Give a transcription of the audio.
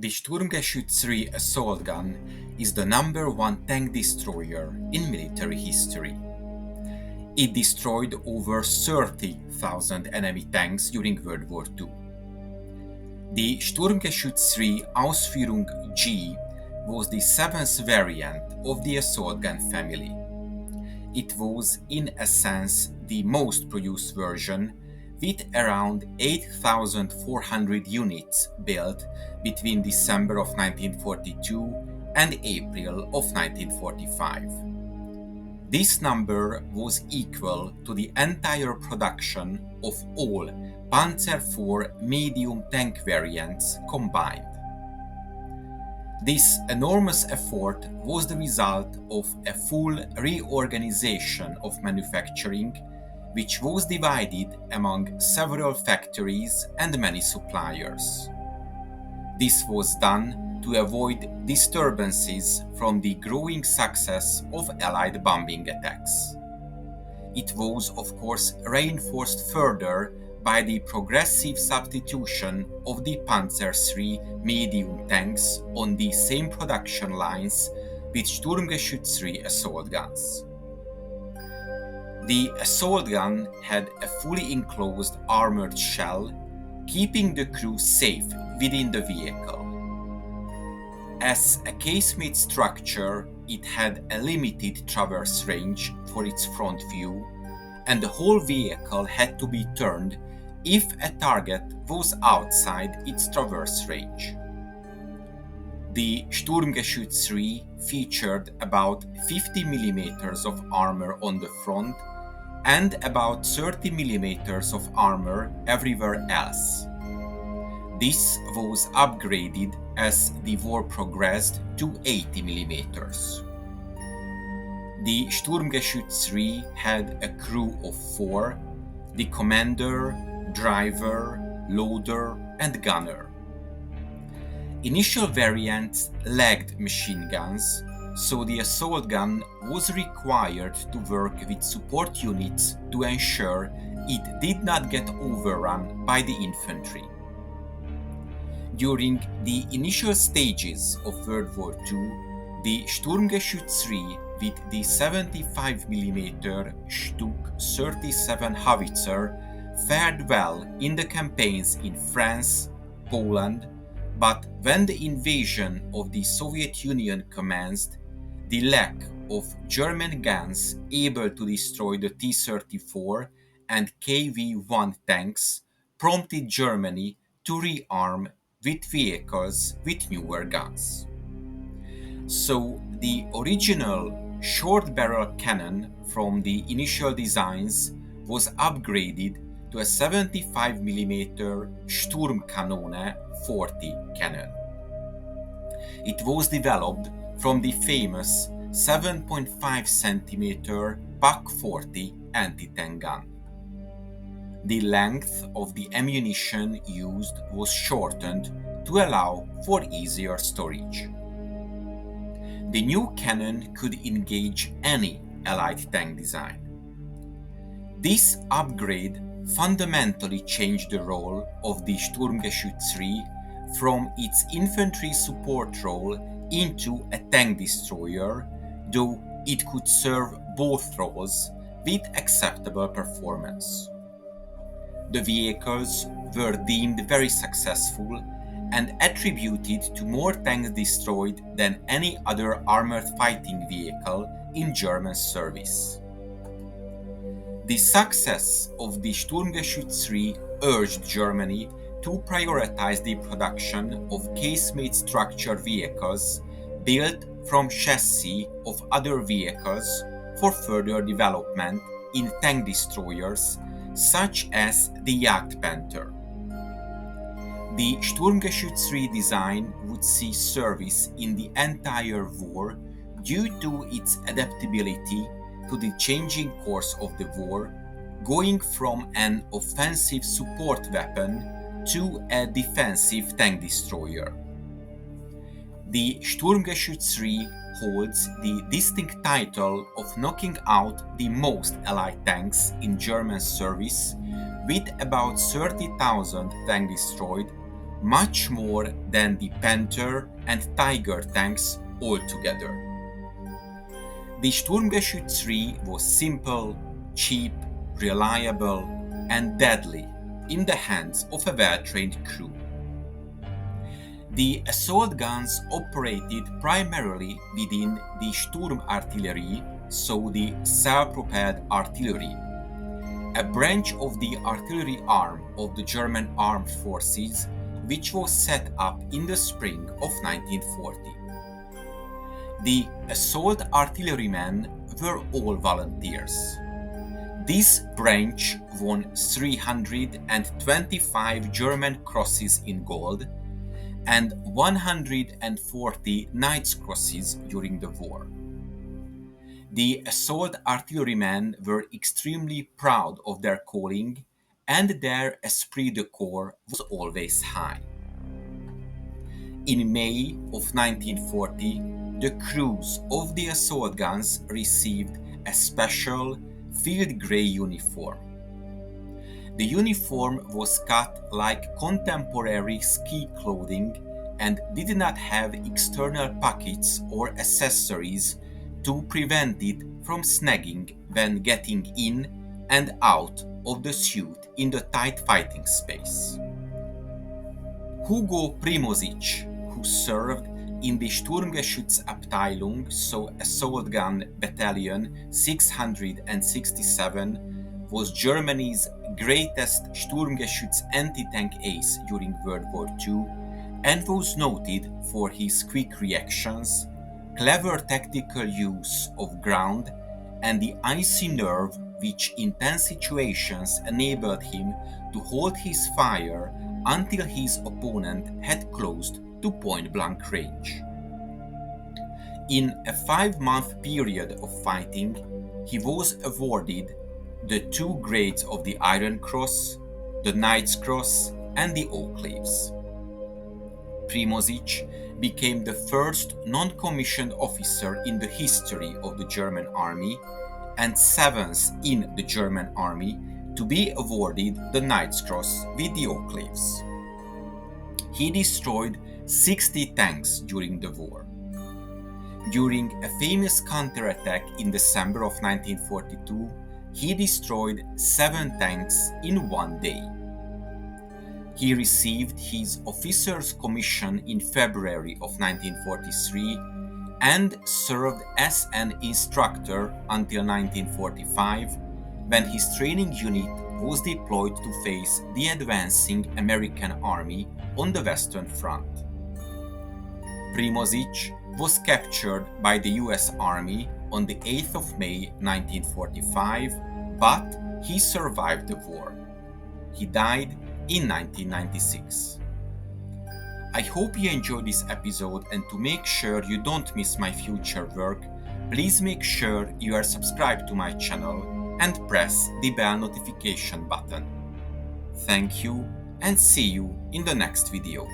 The StuG III assault gun is the #1 tank destroyer in military history. It destroyed over 30,000 enemy tanks during World War II. The StuG III Ausführung G was the seventh variant of the assault gun family. It was, in a sense, the most produced version, with around 8,400 units built between December of 1942 and April of 1945. This number was equal to the entire production of all Panzer IV medium tank variants combined. This enormous effort was the result of a full reorganization of manufacturing, which was divided among several factories and many suppliers. This was done to avoid disturbances from the growing success of Allied bombing attacks. It was, of course, reinforced further by the progressive substitution of the Panzer III medium tanks on the same production lines with StuG III assault guns. The assault gun had a fully enclosed armored shell, keeping the crew safe within the vehicle. As a casemate structure, it had a limited traverse range for its front view, and the whole vehicle had to be turned if a target was outside its traverse range. The StuG III featured about 50 mm of armor on the front and about 30 mm of armor everywhere else. This was upgraded as the war progressed to 80 mm. The StuG III had a crew of 4, the commander, driver, loader, and gunner. Initial variants lacked machine guns, so the assault gun was required to work with support units to ensure it did not get overrun by the infantry. During the initial stages of World War II, the StuG III with the 75 mm StuG 37 howitzer fared well in the campaigns in France, Poland, but when the invasion of the Soviet Union commenced, the lack of German guns able to destroy the T-34 and KV-1 tanks prompted Germany to rearm with vehicles with newer guns. So the original short-barrel cannon from the initial designs was upgraded to a 75 mm Sturmkanone 40 cannon. It was developed from the famous 7.5 cm Pak 40 anti-tank gun. The length of the ammunition used was shortened to allow for easier storage. The new cannon could engage any Allied tank design. This upgrade fundamentally changed the role of the StuG III from its infantry support role into a tank destroyer, though it could serve both roles with acceptable performance. The vehicles were deemed very successful and attributed to more tanks destroyed than any other armored fighting vehicle in German service. The success of the StuG III urged Germany to prioritize the production of casemate structure vehicles built from chassis of other vehicles for further development in tank destroyers such as the Jagdpanther. The StuG III design would see service in the entire war due to its adaptability to the changing course of the war, going from an offensive support weapon to a defensive tank destroyer. The StuG III holds the distinct title of knocking out the most Allied tanks in German service, with about 30,000 tanks destroyed, much more than the Panther and Tiger tanks altogether. The Sturmgeschütz III was simple, cheap, reliable, and deadly in the hands of a well-trained crew. The assault guns operated primarily within the Sturmartillerie, so the self-propelled artillery, a branch of the artillery arm of the German armed forces, which was set up in the spring of 1940. The assault artillerymen were all volunteers. This branch won 325 German crosses in gold and 140 Knight's Crosses during the war. The assault artillerymen were extremely proud of their calling, and their esprit de corps was always high. In May of 1940, the crews of the assault guns received a special field grey uniform. The uniform was cut like contemporary ski clothing and did not have external pockets or accessories to prevent it from snagging when getting in and out of the suit in the tight fighting space. Hugo Primocic, who served in the Sturmgeschützabteilung, so Assault Gun Battalion 667, was Germany's greatest Sturmgeschütz anti-tank ace during World War II and was noted for his quick reactions, clever tactical use of ground, and the icy nerve which in tense situations enabled him to hold his fire until his opponent had closed to point-blank range. In a 5-month period of fighting, he was awarded the 2 grades of the Iron Cross, the Knight's Cross, and the Oak Leaves. Primocic became the first non-commissioned officer in the history of the German army and 7th in the German army to be awarded the Knight's Cross with the Oak Leaves. He destroyed 60 tanks during the war. During a famous counterattack in December of 1942, he destroyed 7 tanks in 1 day. He received his officer's commission in February of 1943 and served as an instructor until 1945, when his training unit was deployed to face the advancing American army on the Western Front. Primocic was captured by the US Army on the 8th of May 1945, but he survived the war. He died in 1996. I hope you enjoyed this episode, and to make sure you don't miss my future work, please make sure you are subscribed to my channel and press the bell notification button. Thank you, and see you in the next video.